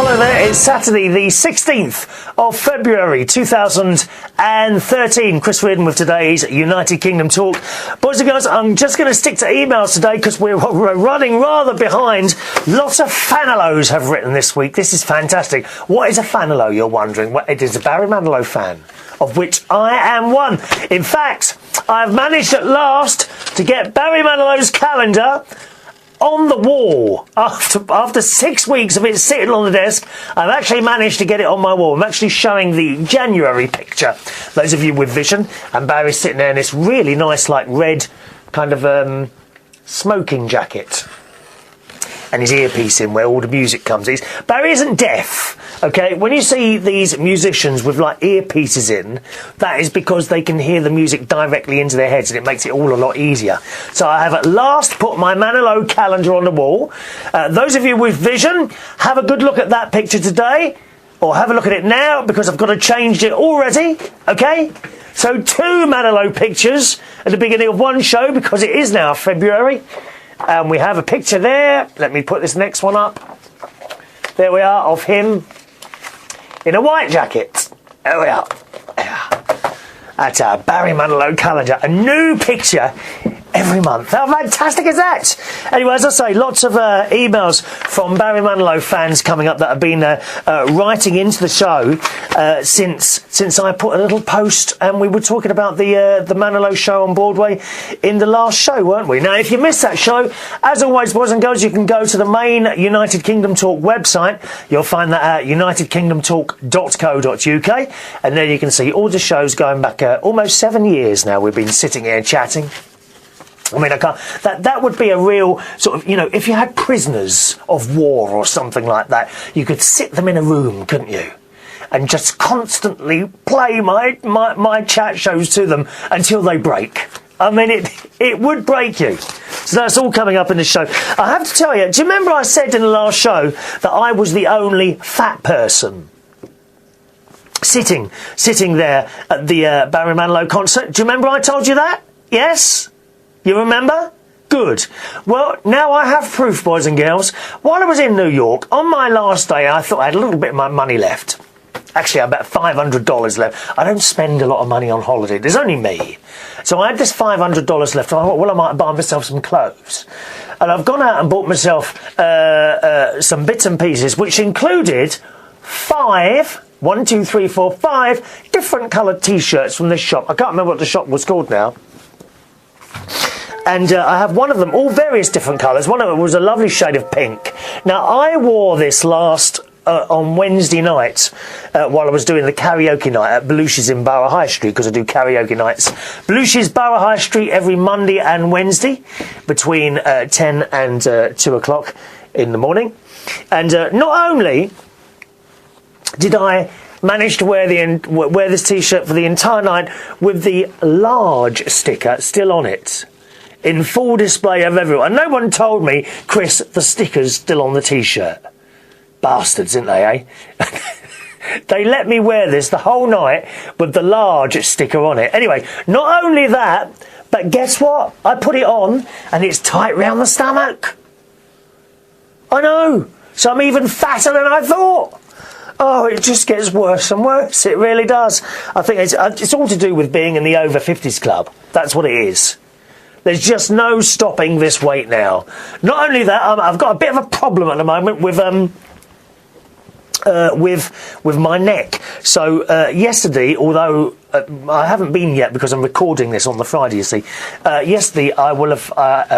Hello there, it's Saturday the 16th of February 2013. Chris Reardon with today's United Kingdom Talk. Boys and girls, I'm just going to stick to emails today because we're running rather behind. Lots of Fanilows have written this week. This is fantastic. What is a Fanilo, you're wondering? Well, it is a Barry Manilow fan, of which I am one. In fact, I've managed at last to get Barry Manilow's calendar on the wall. After 6 weeks of it sitting on the desk, I've actually managed to get it on my wall. I'm actually showing the January picture, those of you with vision, and Barry's sitting there in this really nice, like, red kind of smoking jacket. And his earpiece in where all the music comes. Barry isn't deaf, okay? When you see these musicians with, like, earpieces in, that is because they can hear the music directly into their heads, and it makes it all a lot easier. So I have at last put my Manilow calendar on the wall. Those of you with vision, have a good look at that picture today, or have a look at it now, because I've got to change it already, okay? So 2 Manilow pictures at the beginning of one show, because it is now February. And we have a picture there. Let me put this next one up. There we are, of him in a white jacket. There we are. That's our Barry Manilow calendar. A new picture every month. How fantastic is that? Anyway, as I say, lots of emails from Barry Manilow fans coming up that have been writing into the show since I put a little post, and we were talking about the Manilow show on Broadway in the last show, weren't we? Now, if you missed that show, as always, boys and girls, you can go to the main United Kingdom Talk website. You'll find that at unitedkingdomtalk.co.uk, and there you can see all the shows going back almost 7 years now. We've been sitting here chatting. I mean, I can't. That would be a real sort of, you know, if you had prisoners of war or something like that, you could sit them in a room, couldn't you? And just constantly play my chat shows to them until they break. I mean, it would break you. So that's all coming up in the show. I have to tell you, do you remember I said in the last show that I was the only fat person sitting there at the Barry Manilow concert? Do you remember I told you that? Yes? You remember? Good. Well, now I have proof, boys and girls. While I was in New York, on my last day, I thought I had a little bit of my money left. Actually, I had about $500 left. I don't spend a lot of money on holiday. There's only me. So I had this $500 left. I thought, well, I might buy myself some clothes. And I've gone out and bought myself some bits and pieces, which included 5 different coloured T-shirts from this shop. I can't remember what the shop was called now. And I have one of them, all various different colours. One of them was a lovely shade of pink. Now, I wore this last on Wednesday night while I was doing the karaoke night at Belushi's in Borough High Street, because I do karaoke nights. Belushi's Borough High Street every Monday and Wednesday between 10 and 2 o'clock in the morning. And not only did I manage to wear this T-shirt for the entire night with the large sticker still on it, in full display of everyone. And no one told me, Chris, the sticker's still on the T-shirt. Bastards, didn't they, eh? They let me wear this the whole night with the large sticker on it. Anyway, not only that, but guess what? I put it on and it's tight round the stomach. I know. So I'm even fatter than I thought. Oh, it just gets worse and worse. It really does. I think it's all to do with being in the over 50s club. That's what it is. There's just no stopping this weight now. Not only that, I've got a bit of a problem at the moment with my neck. So yesterday, although I haven't been yet because I'm recording this on the Friday, you see. Yesterday, I will have,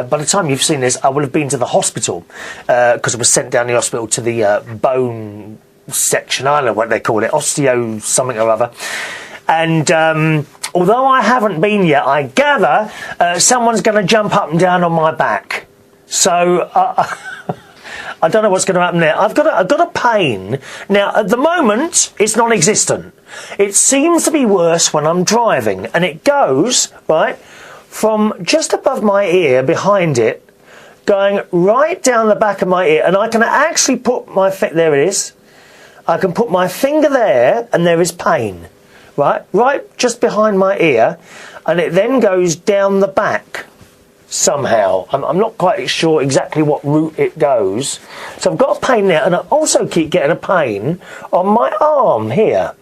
by the time you've seen this, I will have been to the hospital because I was sent down the hospital to the bone section. I don't know what they call it, osteo something or other. And although I haven't been yet, I gather someone's going to jump up and down on my back. So I don't know what's going to happen there. I've got a pain. Now, at the moment, it's non-existent. It seems to be worse when I'm driving. And it goes, right, from just above my ear, behind it, going right down the back of my ear. And I can actually put my... There it is. I can put my finger there, and there is pain. Right just behind my ear. And it then goes down the back. somehow. I'm not quite sure exactly what route it goes. So I've got a pain there, and I also keep getting a pain on my arm here.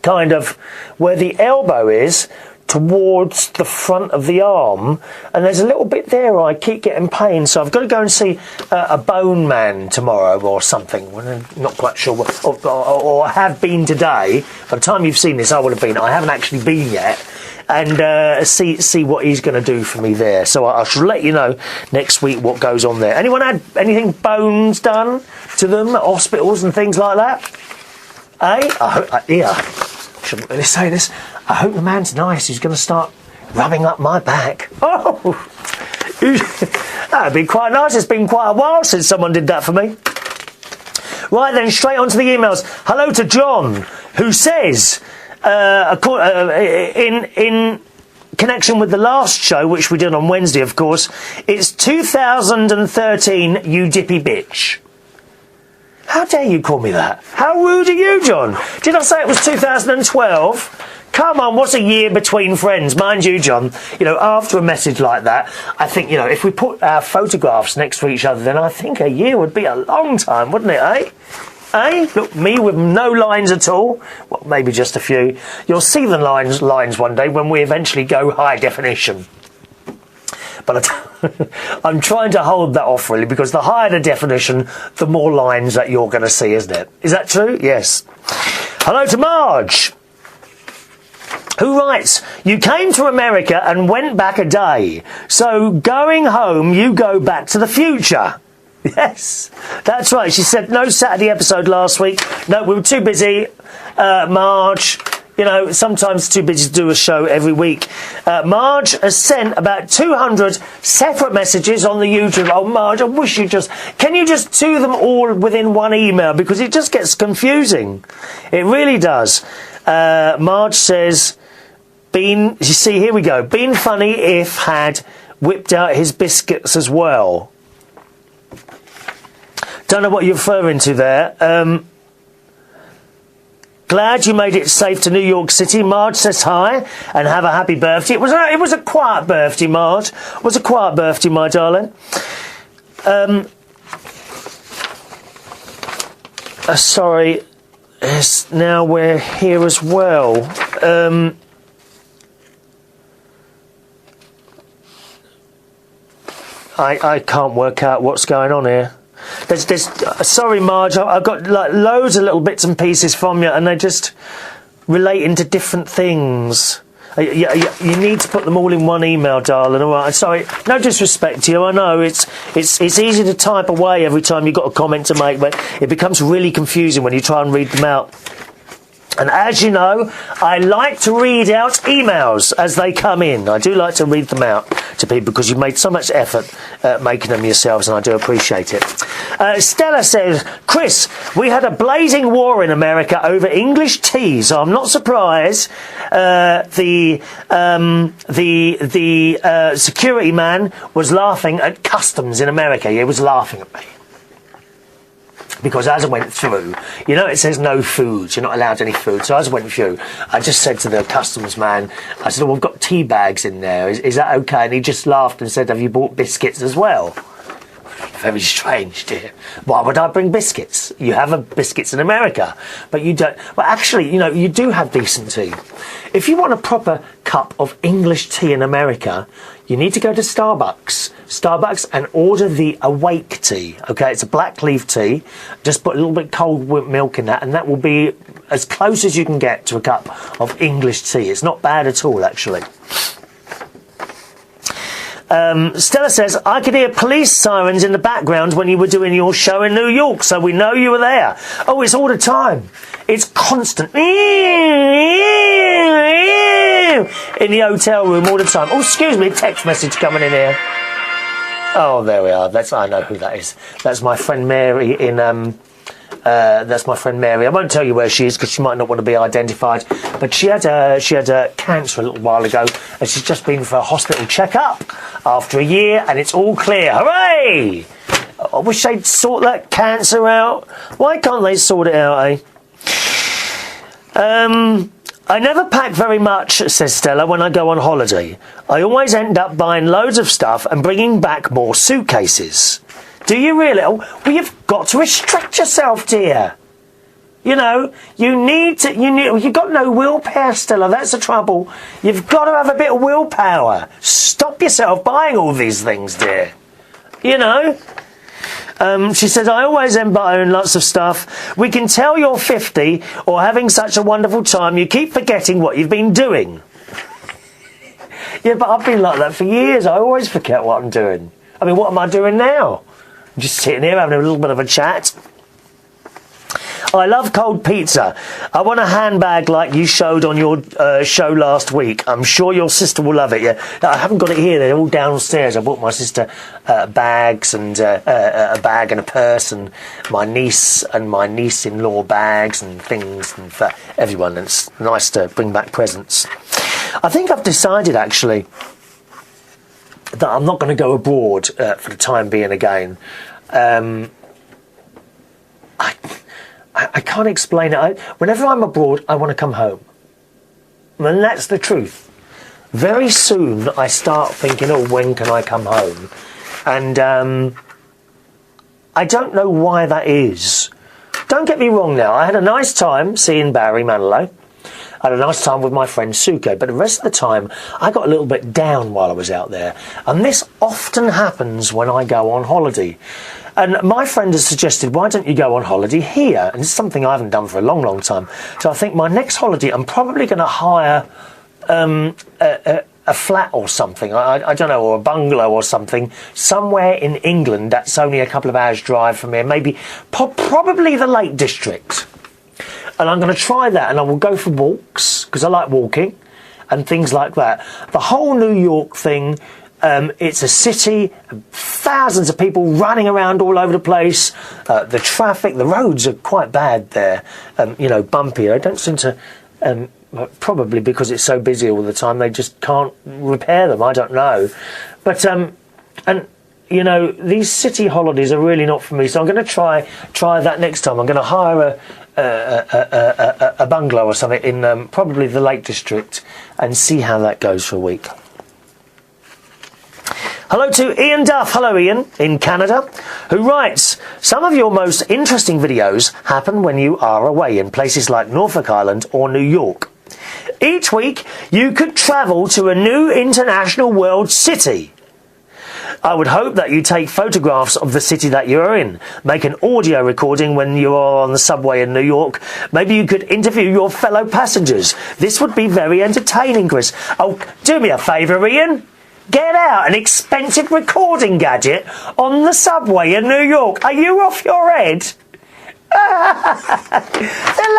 Kind of where the elbow is towards the front of the arm, and there's a little bit there where I keep getting pain, so I've got to go and see a bone man tomorrow or something. I'm not quite sure what, or I have been today. By the time you've seen this, I would have been. I haven't actually been yet, and see what he's going to do for me there. So I shall let you know next week what goes on there. Anyone had anything bones done to them at hospitals and things like that? Yeah, shouldn't really say this. I hope the man's nice. He's going to start rubbing up my back. Oh, that'd be quite nice. It's been quite a while since someone did that for me. Right then, straight on to the emails. Hello to John, who says, in connection with the last show, which we did on Wednesday, of course, it's 2013, you dippy bitch. How dare you call me that? How rude are you, John? Did I say it was 2012? Come on, what's a year between friends? Mind you, John, after a message like that, I think, if we put our photographs next to each other, then I think a year would be a long time, wouldn't it, eh? Look, me with no lines at all. Well, maybe just a few. You'll see the lines one day when we eventually go high definition. But I'm trying to hold that off, really, because the higher the definition, the more lines that you're going to see, isn't it? Is that true? Yes. Hello to Marge, who writes, you came to America and went back a day. So going home, you go back to the future. Yes, that's right. She said no Saturday episode last week. No, we were too busy. Marge, sometimes too busy to do a show every week. Marge has sent about 200 separate messages on the YouTube. Oh, Marge, I wish can you just do them all within one email? Because it just gets confusing. It really does. Marge says, you see, here we go. Been funny if had whipped out his biscuits as well. Don't know what you're referring to there. Glad you made it safe to New York City. Marge says hi and have a happy birthday. It was a quiet birthday, Marge. It was a quiet birthday, my darling. Sorry, now we're here as well. I can't work out what's going on here. Sorry, Marge, I've got loads of little bits and pieces from you, and they just relate into different things. You need to put them all in one email, darling. All right, sorry, no disrespect to you. I know it's easy to type away every time you've got a comment to make, but it becomes really confusing when you try and read them out. And as you know, I like to read out emails as they come in. I do like to read them out to people because you've made so much effort making them yourselves, and I do appreciate it. Stella says, Chris, we had a blazing war in America over English tea, so I'm not surprised the security man was laughing at customs in America. He was laughing at me. Because as I went through, it says no food. You're not allowed any food. So as I went through, I just said to the customs man, I said, we've got tea bags in there. Is that okay? And he just laughed and said, have you bought biscuits as well? Very strange, dear. Why would I bring biscuits? You have biscuits in America, but you don't. Well, actually, you do have decent tea. If you want a proper cup of English tea in America, you need to go to Starbucks and order the Awake tea. Okay, it's a black leaf tea. Just put a little bit cold milk in that, and that will be as close as you can get to a cup of English tea. It's not bad at all, actually. Stella says, I could hear police sirens in the background when you were doing your show in New York, so we know you were there. Oh, it's all the time. It's constant. In the hotel room all the time. Oh, excuse me, text message coming in here. Oh, there we are. I know who that is. That's my friend Mary That's my friend Mary. I won't tell you where she is because she might not want to be identified. But she had cancer a little while ago, and she's just been for a hospital checkup after a year, and it's all clear. Hooray! I wish they'd sort that cancer out. Why can't they sort it out, eh? I never pack very much, says Stella, when I go on holiday. I always end up buying loads of stuff and bringing back more suitcases. Do you really? Oh, well, you've got to restrict yourself, dear. You know, you've got no willpower, Stella, that's the trouble. You've got to have a bit of willpower. Stop yourself buying all these things, dear. You know? She says, I always end by buying lots of stuff. We can tell you're 50 or having such a wonderful time. You keep forgetting what you've been doing. Yeah, but I've been like that for years. I always forget what I'm doing. I mean, what am I doing now? I'm just sitting here having a little bit of a chat. I love cold pizza. I want a handbag like you showed on your show last week. I'm sure your sister will love it. Yeah, I haven't got it here. They're all downstairs. I bought my sister bags and a bag and a purse, and my niece and my niece-in-law bags and things, and for everyone. And it's nice to bring back presents. I think I've decided actually that I'm not going to go abroad for the time being again. I can't explain it. Whenever I'm abroad, I want to come home. And that's the truth. Very soon, I start thinking, oh, when can I come home? And I don't know why that is. Don't get me wrong now. I had a nice time seeing Barry Manilow. I had a nice time with my friend Suko. But the rest of the time, I got a little bit down while I was out there. And this often happens when I go on holiday. And my friend has suggested, why don't you go on holiday here? And it's something I haven't done for a long, long time. So I think my next holiday, I'm probably going to hire a flat or something. I don't know, or a bungalow or something, somewhere in England that's only a couple of hours' drive from here. Maybe, probably the Lake District. And I'm going to try that, and I will go for walks, because I like walking, and things like that. The whole New York thing... it's a city, thousands of people running around all over the place. The traffic, the roads are quite bad there, you know, bumpy. I don't seem to, probably because it's so busy all the time, they just can't repair them. I don't know. But, and, you know, these city holidays are really not for me. So I'm going to try that next time. I'm going to hire a bungalow or something in probably the Lake District and see how that goes for a week. Hello to Ian Duff, hello Ian, in Canada, who writes, some of your most interesting videos happen when you are away in places like Norfolk Island or New York. Each week, you could travel to a new international world city. I would hope that you take photographs of the city that you are in, make an audio recording when you are on the subway in New York. Maybe you could interview your fellow passengers. This would be very entertaining, Chris. Oh, do me a favour, Ian. Get out an expensive recording gadget on the subway in New York. Are you off your head? They'll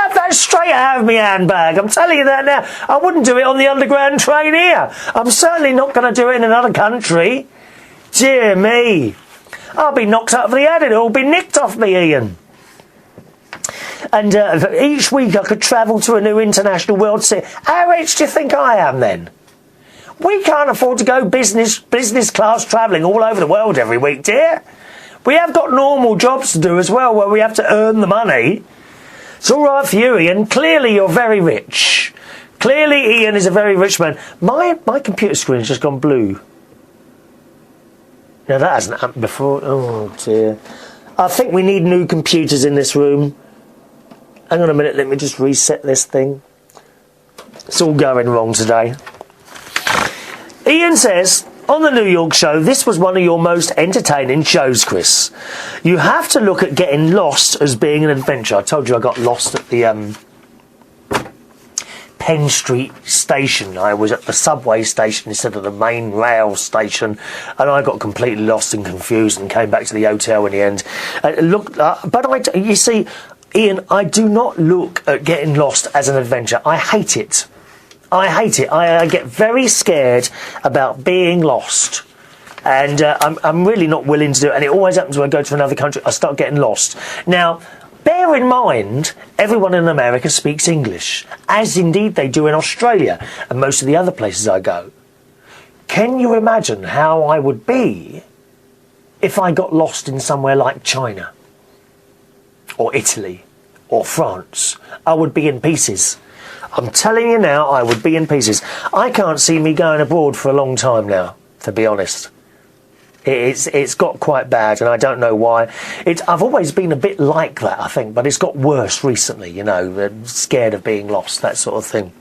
have that straight out of my handbag. I'm telling you that now. I wouldn't do it on the underground train here. I'm certainly not going to do it in another country. Dear me. I'll be knocked out of the head. It'll all be nicked off me, Ian. And each week I could travel to a new international world city. How rich do you think I am then? We can't afford to go business class travelling all over the world every week, dear. We have got normal jobs to do as well, where we have to earn the money. It's all right for you, Ian. Clearly you're very rich. Clearly Ian is a very rich man. My computer screen's just gone blue. Now that hasn't happened before. Oh dear. I think we need new computers in this room. Hang on a minute, let me just reset this thing. It's all going wrong today. Ian says, on the New York show, this was one of your most entertaining shows, Chris. You have to look at getting lost as being an adventure. I told you I got lost at the Penn Street station. I was at the subway station instead of the main rail station, and I got completely lost and confused and came back to the hotel in the end. You see, Ian, I do not look at getting lost as an adventure. I hate it. I hate it. I get very scared about being lost. And I'm really not willing to do it. And it always happens when I go to another country, I start getting lost. Now, bear in mind, everyone in America speaks English, as indeed they do in Australia and most of the other places I go. Can you imagine how I would be if I got lost in somewhere like China or Italy or France? I would be in pieces. I'm telling you now, I would be in pieces. I can't see me going abroad for a long time now, to be honest. It's got quite bad, and I don't know why. I've always been a bit like that, I think, but it's got worse recently, you know, scared of being lost, that sort of thing.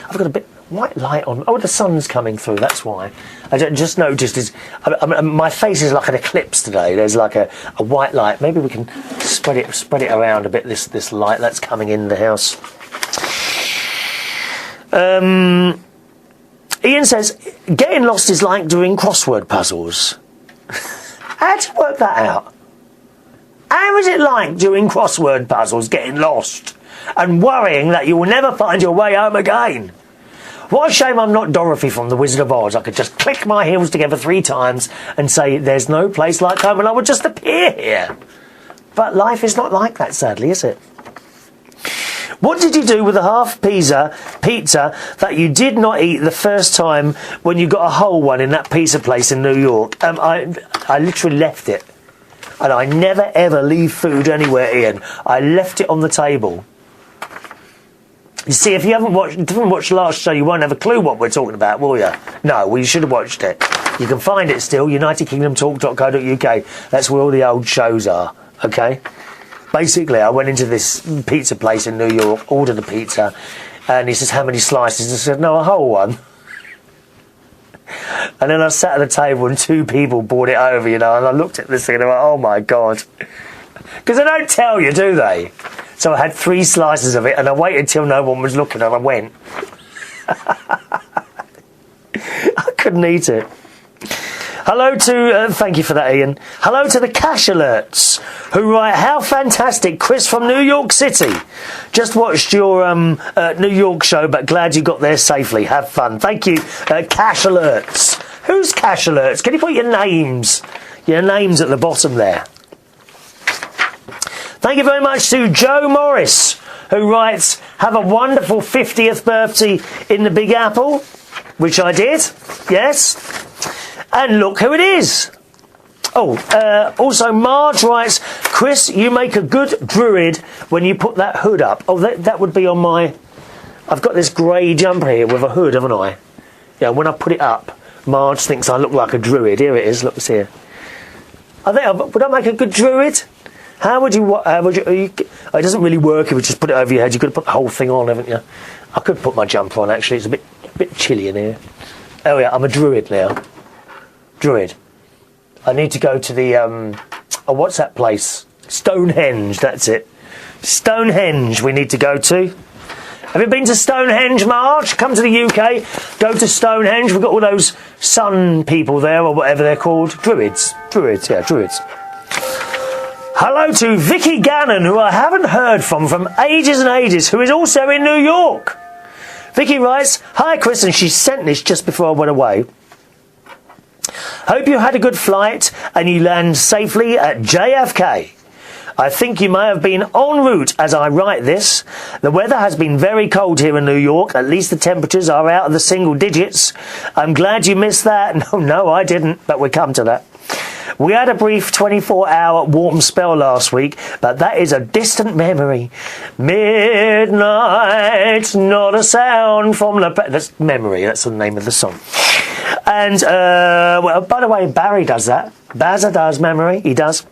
I've got a bit white light on. Oh, the sun's coming through, that's why. I just noticed my face is like an eclipse today. There's like a white light. Maybe we can spread it around a bit, this light that's coming in the house. Ian says, getting lost is like doing crossword puzzles. How do you work that out? How is it like doing crossword puzzles, getting lost, and worrying that you will never find your way home again? What a shame I'm not Dorothy from The Wizard of Oz. I could just click my heels together 3 times and say, there's no place like home, and I would just appear here. But life is not like that, sadly, is it? What did you do with the half pizza that you did not eat the first time when you got a whole one in that pizza place in New York? I literally left it. And I never ever leave food anywhere, Ian. I left it on the table. You see, if you haven't watched the last show, you won't have a clue what we're talking about, will you? No, well, you should have watched it. You can find it still, unitedkingdomtalk.co.uk. That's where all the old shows are, okay? Basically, I went into this pizza place in New York, ordered a pizza, and he says, how many slices? I said, no, a whole one. And then I sat at the table and 2 people brought it over, you know, and I looked at this thing and I went, oh my God. Because they don't tell you, do they? So I had 3 slices of it and I waited till no one was looking and I went. I couldn't eat it. Hello to, thank you for that, Ian. Hello to the Cash Alerts, who write, how fantastic, Chris from New York City. Just watched your New York show, but glad you got there safely. Have fun. Thank you, Cash Alerts. Who's Cash Alerts? Can you put your names at the bottom there? Thank you very much to Joe Morris, who writes, have a wonderful 50th birthday in the Big Apple, which I did, yes. And look who it is. Oh, also Marge writes, Chris, you make a good druid when you put that hood up. Oh, that would be on my... I've got this grey jumper here with a hood, haven't I? Yeah, when I put it up, Marge thinks I look like a druid. Here it is, look, it's here. Would I make a good druid? How would you... it doesn't really work if you just put it over your head. You could have put the whole thing on, haven't you? I could put my jumper on, actually. It's a bit chilly in here. Oh, yeah, I'm a druid now. Druid. I need to go to the, what's that place? Stonehenge, that's it. Stonehenge we need to go to. Have you been to Stonehenge, Marge? Come to the UK, go to Stonehenge. We've got all those sun people there, or whatever they're called. Druids. Druids, yeah, druids. Hello to Vicky Gannon, who I haven't heard from ages and ages, who is also in New York. Vicky writes, hi, Chris, and she sent this just before I went away. Hope you had a good flight and you land safely at JFK. I think you may have been en route as I write this. The weather has been very cold here in New York. At least the temperatures are out of the single digits. I'm glad you missed that. No, I didn't, but we'll come to that. We had a brief 24-hour warm spell last week, but that is a distant memory. Midnight, not a sound from the... That's Memory, that's the name of the song. And, well, by the way, Barry does that. Bazza does Memory, he does.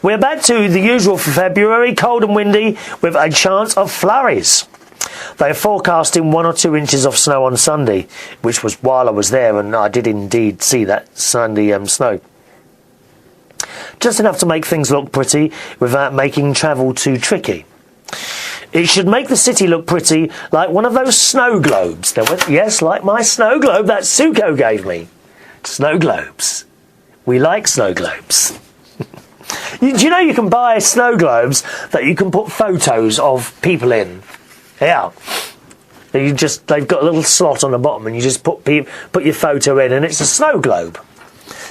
We're back to the usual for February, cold and windy, with a chance of flurries. They're forecasting 1 or 2 inches of snow on Sunday, which was while I was there, and I did indeed see that Sunday snow. Just enough to make things look pretty without making travel too tricky. It should make the city look pretty, like one of those snow globes. Yes, like my snow globe that Suko gave me. Snow globes. We like snow globes. Do you know you can buy snow globes that you can put photos of people in? Yeah. They've got a little slot on the bottom and you just put your photo in and it's a snow globe.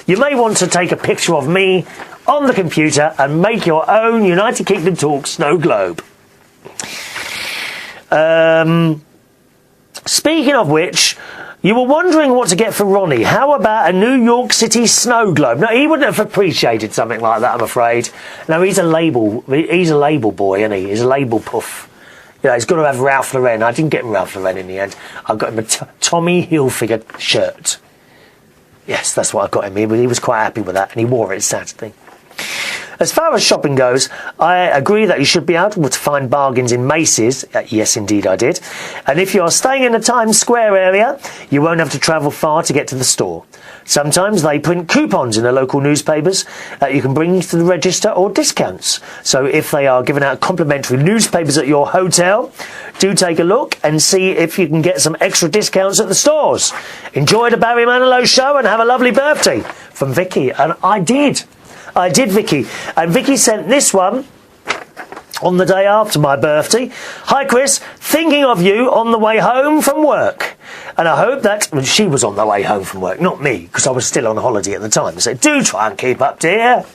You may want to take a picture of me on the computer and make your own United Kingdom Talk snow globe. Speaking of which, you were wondering what to get for Ronnie. How about a New York City snow globe? No, he wouldn't have appreciated something like that, I'm afraid. No, he's a label boy, isn't he? He's a label puff. You know, he's got to have Ralph Lauren. I didn't get Ralph Lauren in the end. I got him a Tommy Hilfiger shirt. Yes, that's what I got him. He was quite happy with that, and he wore it Saturday. As far as shopping goes, I agree that you should be able to find bargains in Macy's. Yes, indeed I did. And if you are staying in the Times Square area, you won't have to travel far to get to the store. Sometimes they print coupons in the local newspapers that you can bring to the register or discounts. So if they are giving out complimentary newspapers at your hotel, do take a look and see if you can get some extra discounts at the stores. Enjoy the Barry Manilow show and have a lovely birthday. From Vicky. And I did, Vicky. And Vicky sent this one on the day after my birthday. Hi, Chris. Thinking of you on the way home from work. And I hope that... Well, she was on the way home from work, not me, because I was still on holiday at the time. So do try and keep up, dear.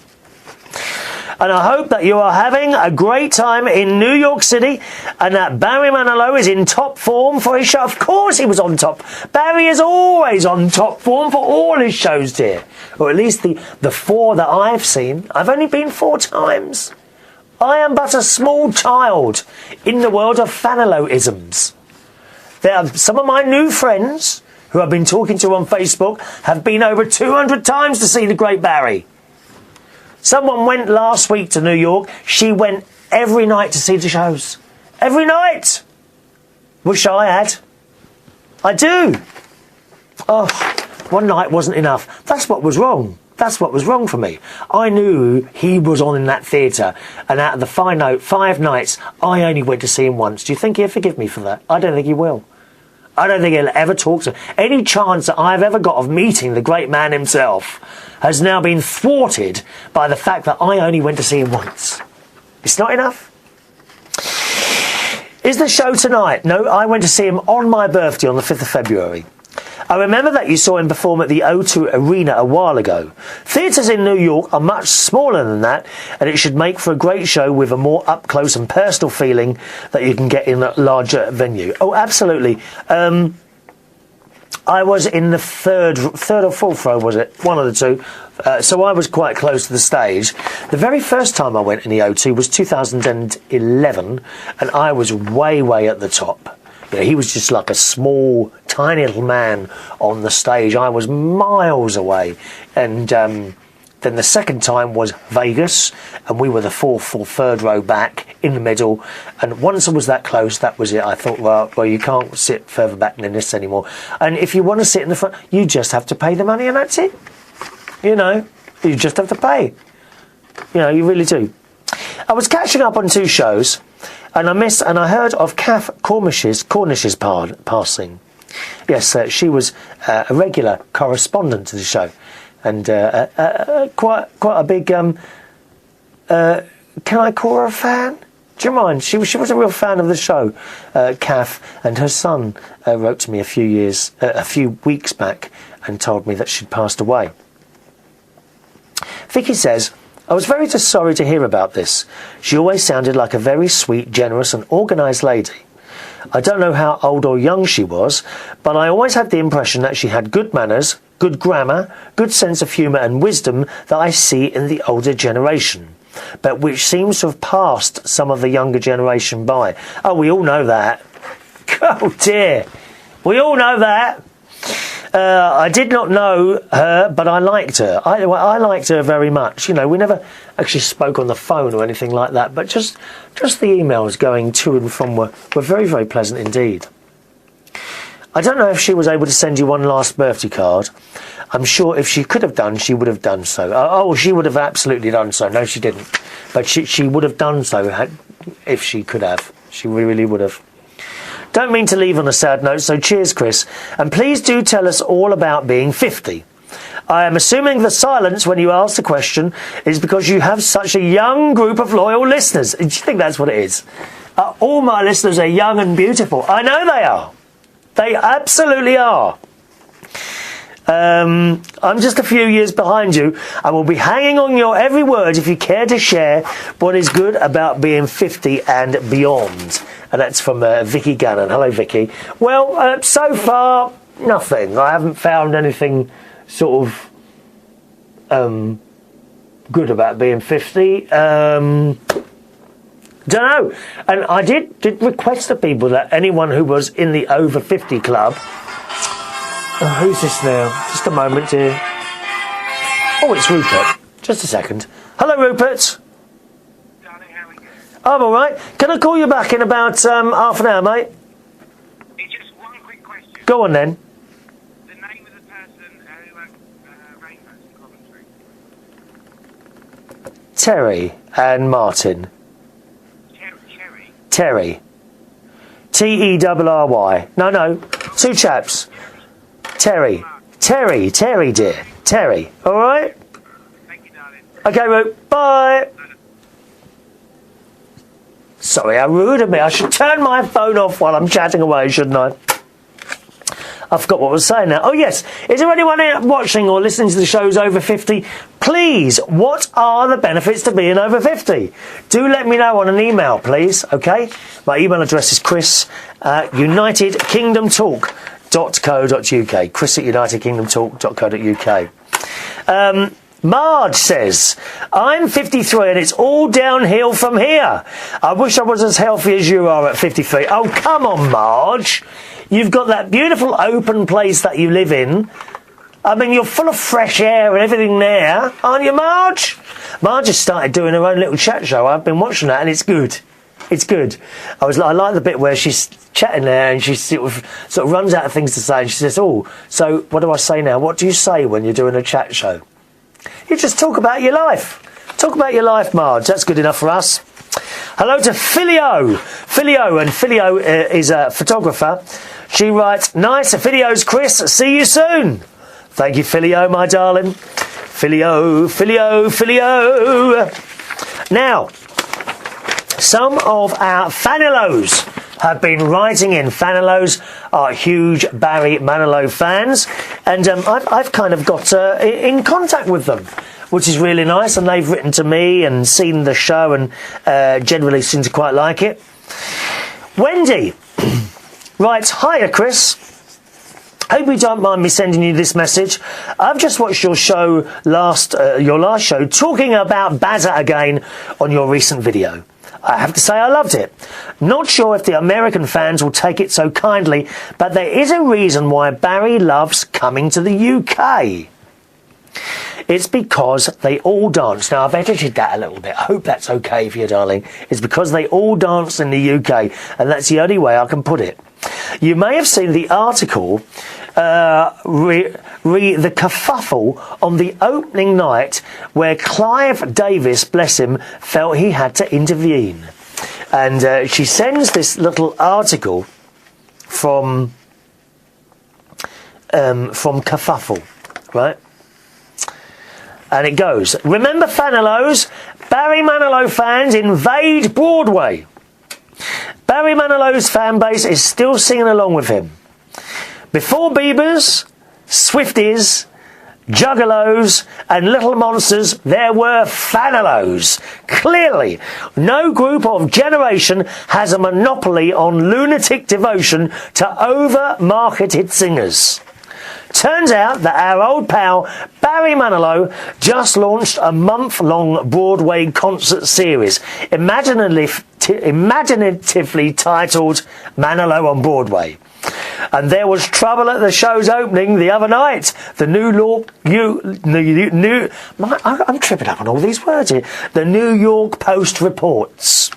And I hope that you are having a great time in New York City and that Barry Manilow is in top form for his show. Of course he was on top. Barry is always on top form for all his shows, dear. Or at least the 4 that I've seen. I've only been 4 times. I am but a small child in the world of Fanilow-isms. There are some of my new friends who I've been talking to on Facebook have been over 200 times to see the great Barry. Someone went last week to New York. She went every night to see the shows. Every night! Wish I had. I do. Oh, one night wasn't enough. That's what was wrong. That's what was wrong for me. I knew he was on in that theatre, and out of the 5 nights, I only went to see him once. Do you think he'll forgive me for that? I don't think he will. I don't think he'll ever talk to... Any chance that I've ever got of meeting the great man himself has now been thwarted by the fact that I only went to see him once. It's not enough. Is the show tonight? No, I went to see him on my birthday on the 5th of February. I remember that you saw him perform at the O2 Arena a while ago. Theatres in New York are much smaller than that, and it should make for a great show with a more up-close and personal feeling that you can get in a larger venue. Oh, absolutely. I was in the third or fourth row, was it? One of the two. So I was quite close to the stage. The very first time I went in the O2 was 2011, and I was way, way at the top. You know, he was just like a small, tiny little man on the stage. I was miles away. And then the second time was Vegas, and we were the fourth or third row back in the middle. And once I was that close, that was it. I thought, well, you can't sit further back than this anymore. And if you want to sit in the front, you just have to pay the money, and that's it. You know, you just have to pay. You know, you really do. I was catching up on 2 shows, and I heard of Kath Cornish's passing. Yes, she was a regular correspondent to the show, and quite a big. Can I call her a fan? Do you mind? She was a real fan of the show, Kath, and her son wrote to me a few weeks back and told me that she'd passed away. Vicky says, I was very sorry to hear about this. She always sounded like a very sweet, generous and organised lady. I don't know how old or young she was, but I always had the impression that she had good manners, good grammar, good sense of humour and wisdom that I see in the older generation, but which seems to have passed some of the younger generation by. Oh, we all know that. Oh dear. We all know that. I did not know her, but I liked her. I liked her very much. You know, we never actually spoke on the phone or anything like that, but just the emails going to and from were very, very pleasant indeed. I don't know if she was able to send you one last birthday card. I'm sure if she could have done, she would have done so. Oh, she would have absolutely done so. No, she didn't. But she would have done so if she could have. She really would have. Don't mean to leave on a sad note, so cheers, Chris. And please do tell us all about being 50. I am assuming the silence when you ask the question is because you have such a young group of loyal listeners. Do you think that's what it is? All my listeners are young and beautiful. I know they are. They absolutely are. I'm just a few years behind you. I will be hanging on your every word if you care to share what is good about being 50 and beyond. And that's from Vicky Gannon. Hello, Vicky. Well, so far, nothing. I haven't found anything sort of good about being 50. Don't know. And I did request to people that anyone who was in the over 50 club. Oh, who's this now? Just a moment here. Oh, it's Rupert. Just a second. Hello, Rupert. Darling, how are you? I'm all right. Can I call you back in about half an hour, mate? It's just one quick question. Go on then. The name of the person who Rainbows in Coventry. Terry and Martin. Cherry. Terry. Terry. No. Two chaps. Terry, dear. Terry. All right? Thank you, darling. Okay, Root. Bye. Sorry, how rude of me. I should turn my phone off while I'm chatting away, shouldn't I? I forgot what I was saying now. Oh, yes. Is there anyone watching or listening to the shows over 50? Please, what are the benefits to being over 50? Do let me know on an email, please, OK? My email address is chris@unitedkingdomtalk.co.uk. chris@unitedkingdomtalk.co.uk. Marge says, I'm 53 and it's all downhill from here. I wish I was as healthy as you are at 53. Oh, come on, Marge. You've got that beautiful open place that you live in. I mean, you're full of fresh air and everything there, aren't you, Marge? Marge has started doing her own little chat show. I've been watching that and it's good. It's good. I like the bit where she's chatting there and she sort of runs out of things to say and she says, oh, so what do I say now? What do you say when you're doing a chat show? You just talk about your life. Talk about your life, Marge. That's good enough for us. Hello to Filio. Filio is a photographer. She writes, nice videos, Chris. See you soon. Thank you, Filio, my darling. Filio. Now, some of our Fanilows have been writing in. Fanilows are huge Barry Manilow fans, and I've kind of got in contact with them, which is really nice, and they've written to me and seen the show and generally seem to quite like it. Wendy writes, hiya, Chris. Hope you don't mind me sending you this message. I've just watched your show your last show, talking about Bazza again on your recent video. I have to say I loved it. Not sure if the American fans will take it so kindly, but there is a reason why Barry loves coming to the UK. It's because they all dance. Now, I've edited that a little bit. I hope that's okay for you, darling. It's because they all dance in the UK, and that's the only way I can put it. You may have seen the article, the kerfuffle on the opening night where Clive Davis, bless him, felt he had to intervene. And she sends this little article from kerfuffle, right? And it goes, remember Fanilows? Barry Manilow fans invade Broadway. Barry Manilow's fan base is still singing along with him. Before Biebers, Swifties, Juggalos and Little Monsters, there were Fanilows. Clearly, no group of generation has a monopoly on lunatic devotion to over-marketed singers. Turns out that our old pal Barry Manilow just launched a month-long Broadway concert series, imaginatively titled Manilow on Broadway. And there was trouble at the show's opening the other night. I'm tripping up on all these words here. The New York Post reports.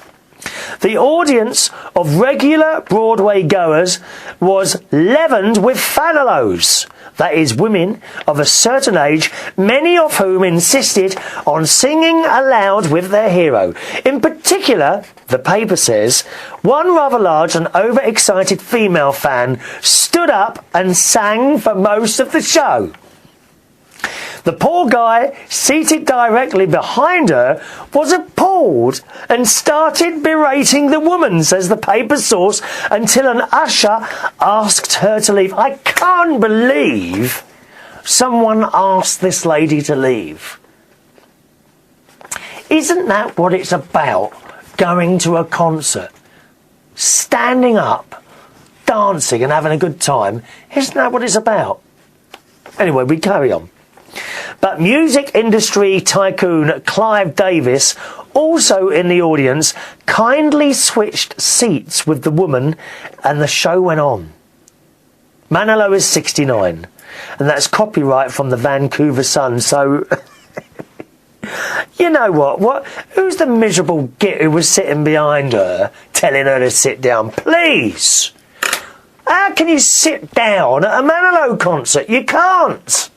The audience of regular Broadway goers was leavened with Fanilows. That is, women of a certain age, many of whom insisted on singing aloud with their hero. In particular, the paper says, one rather large and overexcited female fan stood up and sang for most of the show. The poor guy, seated directly behind her, was appalled and started berating the woman, says the paper source, until an usher asked her to leave. I can't believe someone asked this lady to leave. Isn't that what it's about, going to a concert? Standing up, dancing and having a good time. Isn't that what it's about? Anyway, we carry on. But music industry tycoon Clive Davis also in the audience, kindly switched seats with the woman and the show went on. Manilow is 69, and that's copyright from the Vancouver Sun, so... You know what? Who's the miserable git who was sitting behind her, telling her to sit down? Please! How can you sit down at a Manilow concert? You can't!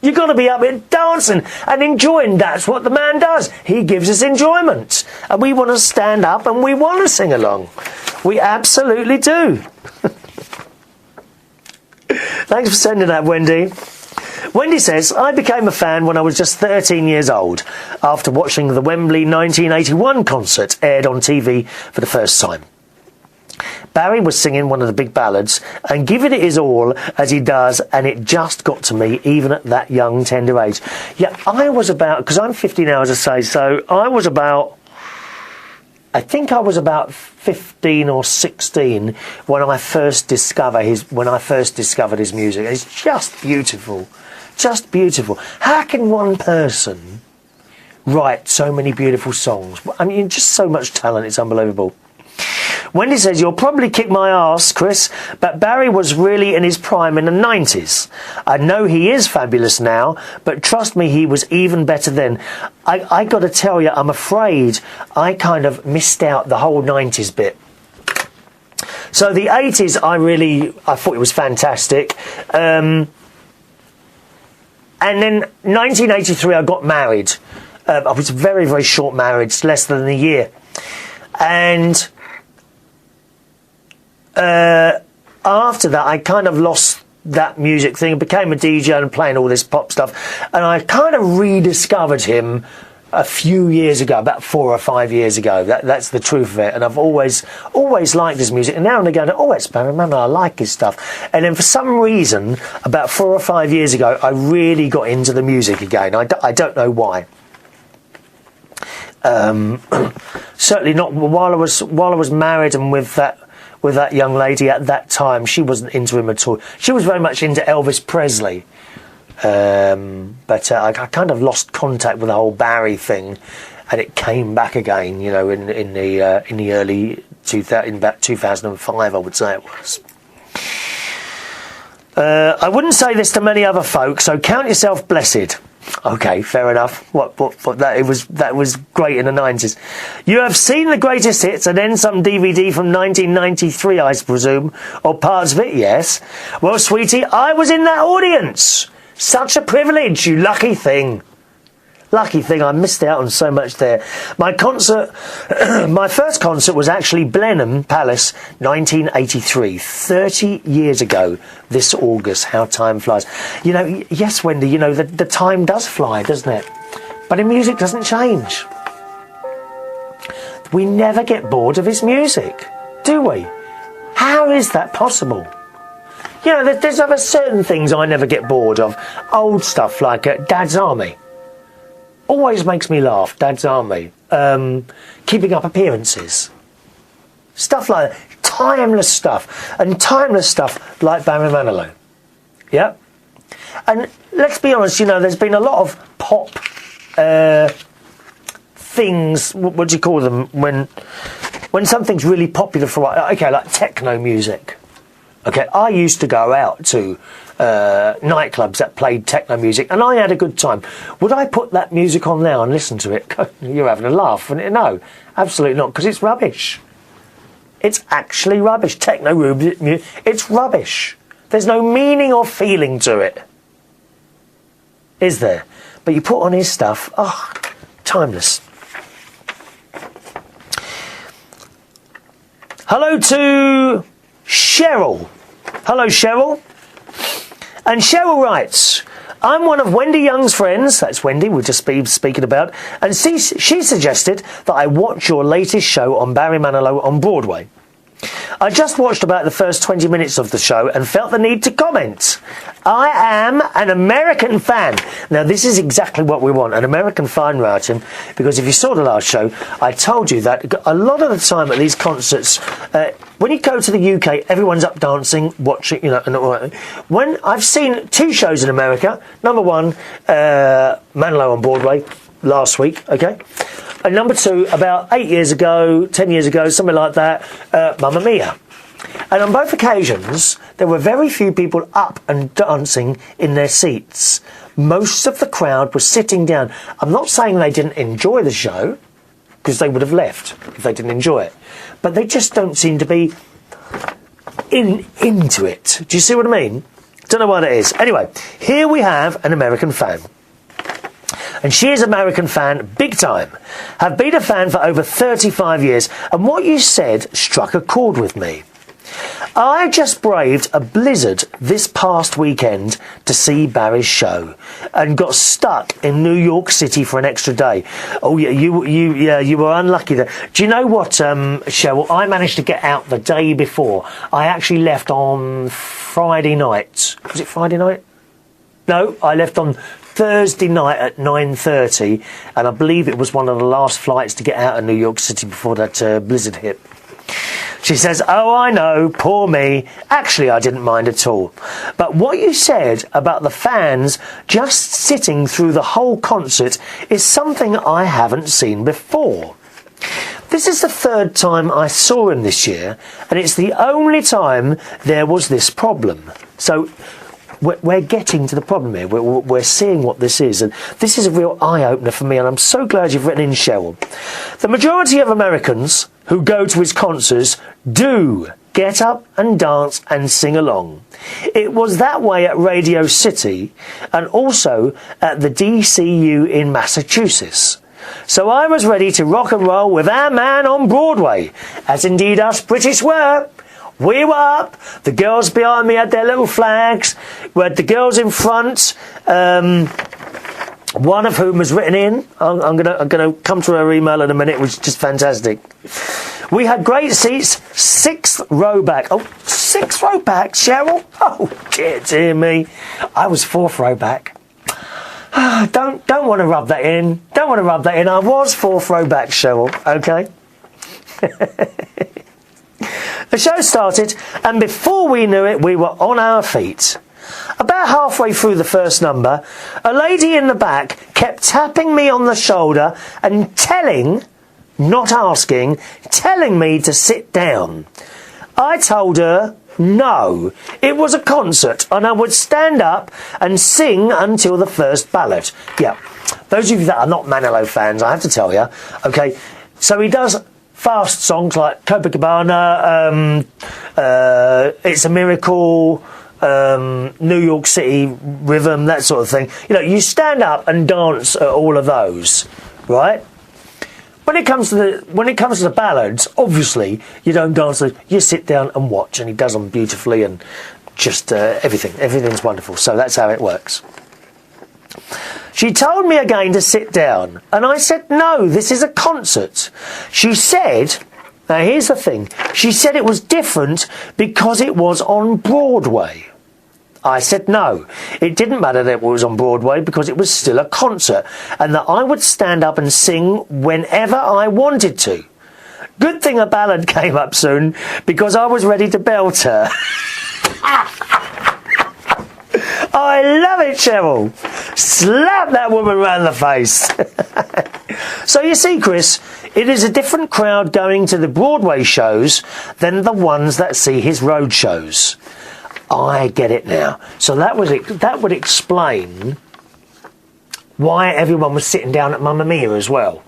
You've got to be up here dancing and enjoying. That's what the man does. He gives us enjoyment. And we want to stand up and we want to sing along. We absolutely do. Thanks for sending that, Wendy. Wendy says, I became a fan when I was just 13 years old, after watching the Wembley 1981 concert aired on TV for the first time. Barry was singing one of the big ballads and giving it his all as he does, and it just got to me even at that young, tender age. Yeah, I was about, because I'm 50 now, as I say, so I think I was about 15 or 16 when I first discovered his music. It's just beautiful. Just beautiful. How can one person write so many beautiful songs? I mean, just so much talent, it's unbelievable. Wendy says, you'll probably kick my arse, Chris, but Barry was really in his prime in the 90s. I know he is fabulous now, but trust me, he was even better then. I got to tell you, I'm afraid I kind of missed out the whole 90s bit. So the 80s, I thought it was fantastic. And then 1983, I got married. I was very, very short marriage, less than a year. And after that, I kind of lost that music thing, became a DJ and playing all this pop stuff. And I kind of rediscovered him a few years ago, about 4 or 5 years ago. That's the truth of it. And I've always liked his music. And now and again, it's Barry Manilow, I like his stuff. And then for some reason, about 4 or 5 years ago, I really got into the music again. I don't know why. Certainly not while I was married and with that young lady at that time. She wasn't into him at all. She was very much into Elvis Presley. But I kind of lost contact with the whole Barry thing, and it came back again, you know, in the early 2000, in about 2005, I would say it was. I wouldn't say this to many other folk, so count yourself blessed. Okay, fair enough. That was great in the 90s. You have seen the greatest hits and then some DVD from 1993, I presume, or parts of it, yes. Well, sweetie, I was in that audience. Such a privilege, you lucky thing. Lucky thing, I missed out on so much there. My first concert was actually Blenheim Palace, 1983, 30 years ago this August. How time flies. You know, yes, Wendy, you know, the time does fly, doesn't it? But the music doesn't change. We never get bored of his music, do we? How is that possible? You know, there's other certain things I never get bored of. Old stuff like Dad's Army. Always makes me laugh, Dad's Army. Keeping Up Appearances. Stuff like that. Timeless stuff. And timeless stuff like Barry Manilow. Yeah? And let's be honest, you know, there's been a lot of pop things, what do you call them, when something's really popular for a while. Okay, like techno music. Okay, I used to go out to nightclubs that played techno music, and I had a good time. Would I put that music on now and listen to it? You're having a laugh. No, absolutely not, because it's rubbish. It's actually rubbish. Techno music, it's rubbish. There's no meaning or feeling to it. Is there? But you put on his stuff, timeless. Hello to Cheryl. Hello, Cheryl. And Cheryl writes, I'm one of Wendy Young's friends, that's Wendy we've just been speaking about, and she suggested that I watch your latest show on Barry Manilow on Broadway. I just watched about the first 20 minutes of the show and felt the need to comment. I am an American fan. Now, this is exactly what we want, an American fan, Reardon, because if you saw the last show, I told you that a lot of the time at these concerts, when you go to the UK, everyone's up dancing, watching, you know. And when I've seen 2 shows in America, number one, Manilow on Broadway last week, okay? And number 2, about 8 years ago, 10 years ago, something like that, Mamma Mia. And on both occasions, there were very few people up and dancing in their seats. Most of the crowd was sitting down. I'm not saying they didn't enjoy the show, because they would have left if they didn't enjoy it. But they just don't seem to be into it. Do you see what I mean? Don't know what it is. Anyway, here we have an American fan. And she is an American fan, big time. Have been a fan for over 35 years. And what you said struck a chord with me. I just braved a blizzard this past weekend to see Barry's show and got stuck in New York City for an extra day. Oh yeah, you were unlucky there. Do you know what, Cheryl? I managed to get out the day before. I actually left on Friday night. Was it Friday night? No, I left on Thursday night at 9:30, and I believe it was one of the last flights to get out of New York City before that blizzard hit. She says, oh, I know, poor me. Actually, I didn't mind at all. But what you said about the fans just sitting through the whole concert is something I haven't seen before. This is the 3rd time I saw him this year, and it's the only time there was this problem. So we're getting to the problem here. We're seeing what this is, and this is a real eye-opener for me, and I'm so glad you've written in, Cheryl. The majority of Americans who go to his concerts do get up and dance and sing along. It was that way at Radio City and also at the DCU in Massachusetts. So I was ready to rock and roll with our man on Broadway, as indeed us British were. We were up. The girls behind me had their little flags. We had the girls in front. One of whom was written in. I'm gonna come to her email in a minute, which is just fantastic. We had great seats, 6th row back. Oh, 6th row back, Cheryl. Oh, dear me. I was 4th row back. Don't want to rub that in. Don't want to rub that in. I was 4th row back, Cheryl. Okay. The show started, and before we knew it, we were on our feet. About halfway through the first number, a lady in the back kept tapping me on the shoulder and telling me to sit down. I told her no, it was a concert and I would stand up and sing until the first ballad. Yeah, those of you that are not Manilow fans, I have to tell you, okay, so he does fast songs like Copacabana, It's a Miracle, New York City Rhythm, that sort of thing. You know, you stand up and dance at all of those, right? When it comes to the ballads, obviously you don't dance. You sit down and watch, and he does them beautifully, and just everything's wonderful. So that's how it works. She told me again to sit down, and I said, no, this is a concert. She said, now here's the thing, she said it was different because it was on Broadway. I said no, it didn't matter that it was on Broadway because it was still a concert, and that I would stand up and sing whenever I wanted to. Good thing a ballad came up soon, because I was ready to belt her. I love it, Cheryl. Slap that woman round the face. So you see, Chris, it is a different crowd going to the Broadway shows than the ones that see his road shows. I get it now. So that would explain why everyone was sitting down at Mamma Mia as well,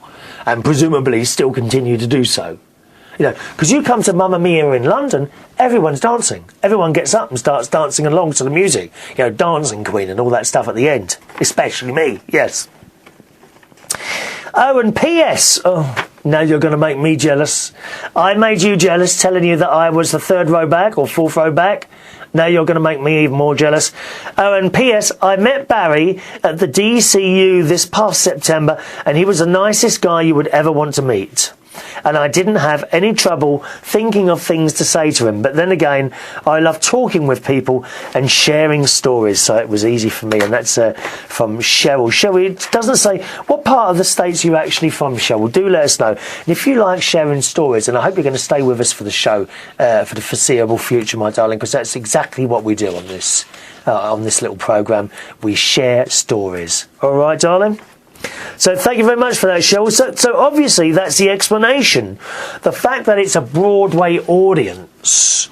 and presumably still continue to do so. You know, because you come to Mamma Mia in London, everyone's dancing. Everyone gets up and starts dancing along to the music. You know, Dancing Queen and all that stuff at the end. Especially me, yes. Oh, and P.S. Oh, now you're going to make me jealous. I made you jealous telling you that I was the 3rd row back or 4th row back. Now you're going to make me even more jealous. Oh, and P.S. I met Barry at the DCU this past September, and he was the nicest guy you would ever want to meet. And I didn't have any trouble thinking of things to say to him. But then again, I love talking with people and sharing stories, so it was easy for me. And that's from Cheryl. Cheryl, it doesn't say what part of the States you're actually from, Cheryl. Do let us know. And if you like sharing stories, and I hope you're going to stay with us for the show for the foreseeable future, my darling, because that's exactly what we do on this little programme. We share stories. All right, darling? So thank you very much for that, Cheryl. So obviously that's the explanation. The fact that it's a Broadway audience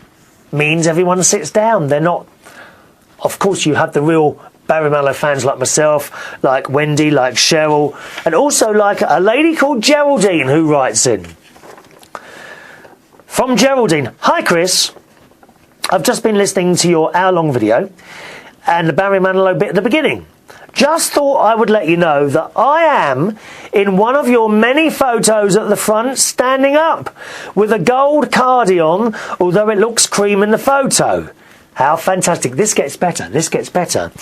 means everyone sits down. They're not... Of course, you have the real Barry Manilow fans like myself, like Wendy, like Cheryl, and also like a lady called Geraldine who writes in. From Geraldine. Hi, Chris. I've just been listening to your hour-long video and the Barry Manilow bit at the beginning. Just thought I would let you know that I am in one of your many photos at the front standing up with a gold cardi on, although it looks cream in the photo. How fantastic. This gets better. This gets better.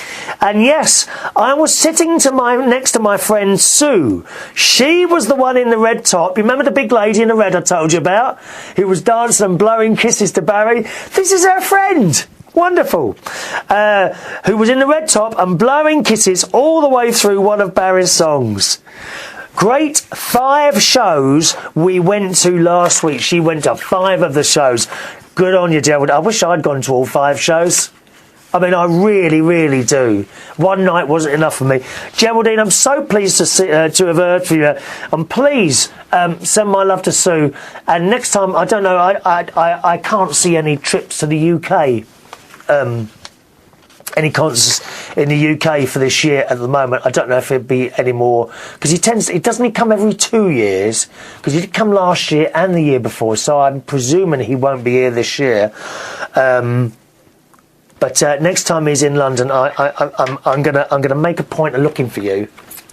And yes, I was sitting next to my friend Sue. She was the one in the red top. You remember the big lady in the red I told you about? Who was dancing and blowing kisses to Barry? This is her friend. Wonderful. Who was in the red top and blowing kisses all the way through one of Barry's songs. Great 5 shows we went to last week. She went to 5 of the shows. Good on you, Gerald. I wish I'd gone to all 5 shows. I mean, I really, really do. One night wasn't enough for me. Geraldine, I'm so pleased to have heard from you. And please send my love to Sue. And next time, I don't know, I can't see any trips to the UK. Any concerts in the UK for this year at the moment. I don't know if it'd be any more, because he doesn't come every 2 years, because he did come last year and the year before, so I'm presuming he won't be here this year. But next time he's in London, I'm gonna make a point of looking for you,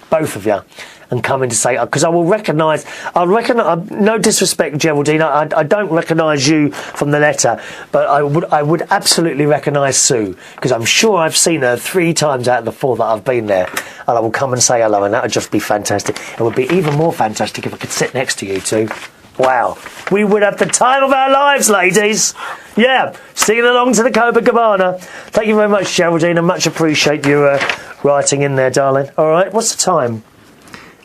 both of you, and come in to say, because I'll recognise, no disrespect, Geraldine, I don't recognise you from the letter, but I would absolutely recognise Sue, because I'm sure I've seen her 3 times out of the 4 that I've been there, and I will come and say hello, and that would just be fantastic. It would be even more fantastic if I could sit next to you two. Wow. We would have the time of our lives, ladies. Yeah, singing along to the Copacabana. Thank you very much, Geraldine, and much appreciate you writing in there, darling. All right, what's the time?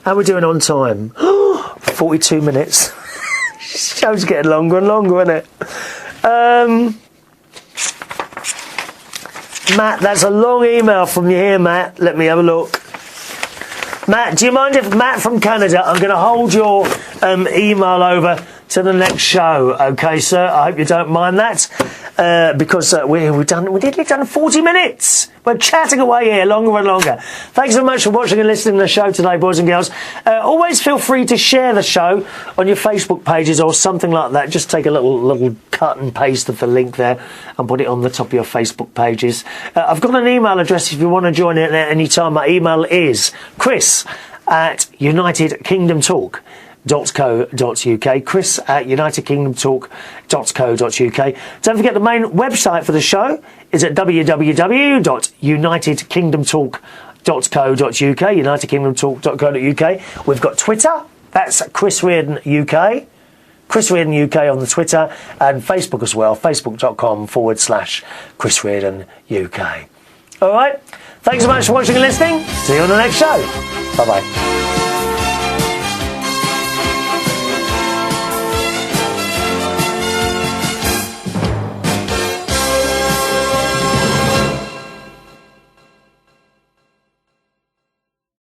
How are we doing on time? 42 minutes. Show's getting longer and longer, isn't it? Matt, that's a long email from you here, Matt. Let me have a look. Matt, do you mind if Matt from Canada, I'm going to hold your email over to the next show, okay, sir? I hope you don't mind that, because we've done 40 minutes. We're chatting away here longer and longer. Thanks so much for watching and listening to the show today, boys and girls. Always feel free to share the show on your Facebook pages or something like that. Just take a little cut and paste of the link there and put it on the top of your Facebook pages. I've got an email address if you want to join in at any time. My email is chris@unitedkingdomtalk.co.uk. chris@unitedkingdomtalk.co.uk. Don't forget the main website for the show is at www.unitedkingdomtalk.co.uk. unitedkingdomtalk.co.uk. We've got Twitter. That's Chris Reardon UK. Chris Reardon UK on the Twitter, and Facebook as well. Facebook.com/Chris Reardon UK. All right. Thanks so much for watching and listening. See you on the next show. Bye bye.